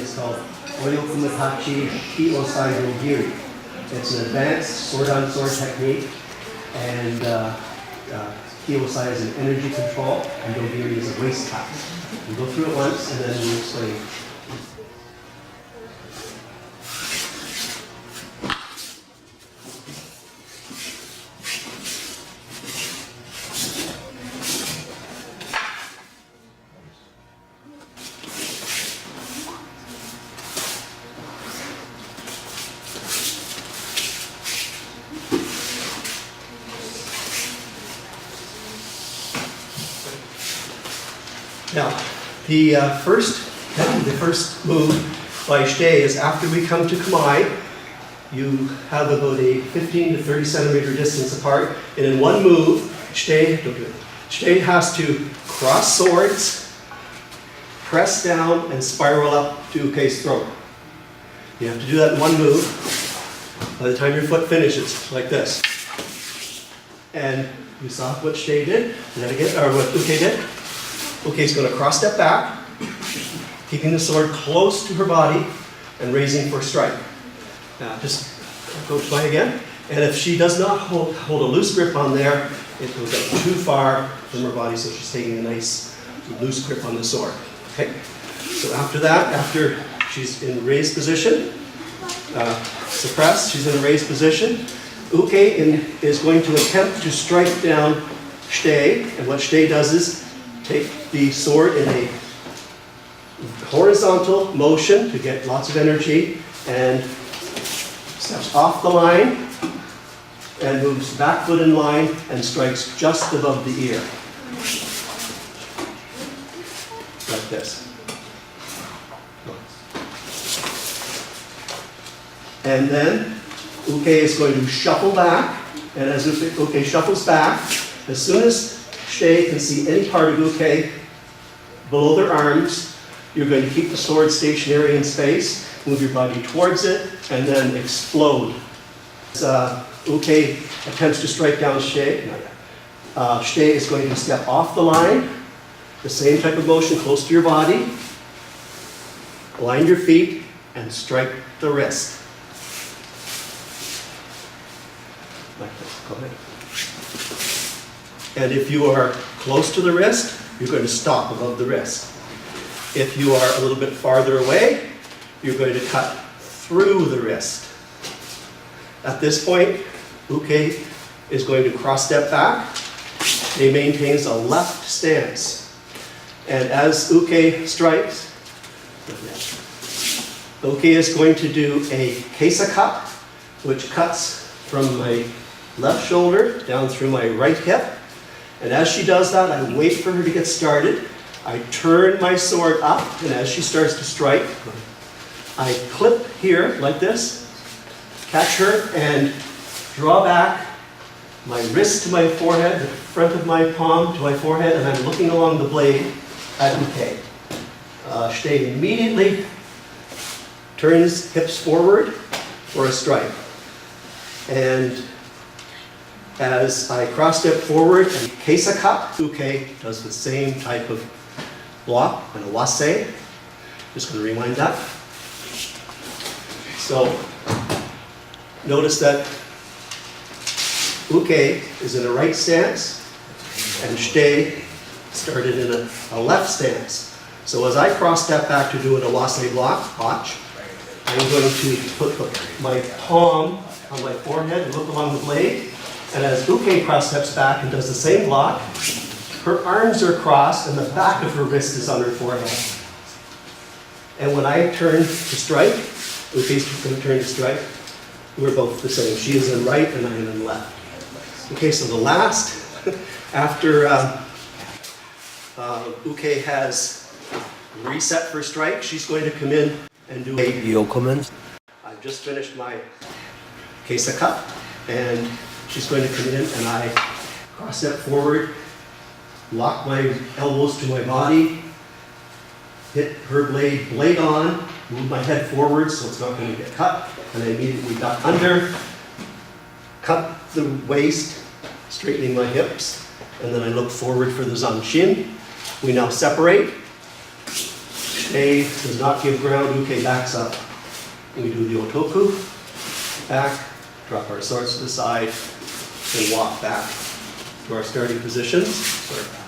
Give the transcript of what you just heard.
is called Oyo Kumitachi Osae Giri. It's an advanced sword-on-sword technique, and Osae is an energy control, and Giri is a waist cut. We'll go through it once, and then we'll explain. Now, the first move by Shite is after we come to Kamae, you have about a 15 to 30 centimeter distance apart, and in one move, Shite has to cross swords, press down, and spiral up to Ukei's throat. You have to do that in one move. By the time your foot finishes, like this. And you saw what Shite did, or what Ukei did. Ukei's going to cross step back, keeping the sword close to her body and raising for strike. Now just go try again. And if she does not hold a loose grip on there, it will go too far from her body, so she's taking a nice loose grip on the sword. Okay? So after that, after she's in raised position, suppressed, she's in a raised position, Ukei is going to attempt to strike down Shite, and what Shite does is take the sword in a horizontal motion to get lots of energy, and steps off the line and moves back foot in line and strikes just above the ear. Like this. And then Ukei is going to shuffle back, and as Ukei shuffles back, as soon as Shite can see any part of Ukei below their arms, you're going to keep the sword stationary in space, move your body towards it, and then explode. As Ukei attempts to strike down Shite, Shite is going to step off the line, the same type of motion close to your body, line your feet, and strike the wrist. Like this. Go ahead. And if you are close to the wrist, you're going to stop above the wrist. If you are a little bit farther away, you're going to cut through the wrist. At this point, Ukei is going to cross step back. He maintains a left stance. And as Ukei strikes, Ukei is going to do a keisa cut, which cuts from my left shoulder down through my right hip. And as she does that, I wait for her to get started. I turn my sword up, and as she starts to strike, I clip here like this, catch her, and draw back my wrist to my forehead, the front of my palm to my forehead, and I'm looking along the blade at Ukei. Shite immediately turns hips forward for a strike. And as I cross step forward and keisa cut, Ukei does the same type of block and a Osae. Just going to rewind that. So notice that Ukei is in a right stance and Shite started in a left stance. So as I cross step back to do an Osae block, watch, I'm going to put my palm on my forehead and look along the blade. And as Ukei cross steps back and does the same block, her arms are crossed and the back of her wrist is on her forehead. And when I turn to strike, Ukei's going to turn to strike, we're both the same. She is in right and I am in left. Okay, so the last, after Ukei has reset for strike, she's going to come in and do a Your comments? I've just finished my keisa cut, and she's going to come in and I cross step forward, lock my elbows to my body, hit her blade on, move my head forward so it's not going to get cut, and I immediately duck under, cut the waist, straightening my hips, and then I look forward for the zanshin. We now separate. Shite does not give ground, uke backs up. We do the otoku, back, drop our swords to the side, and walk back to our starting positions. Sorry.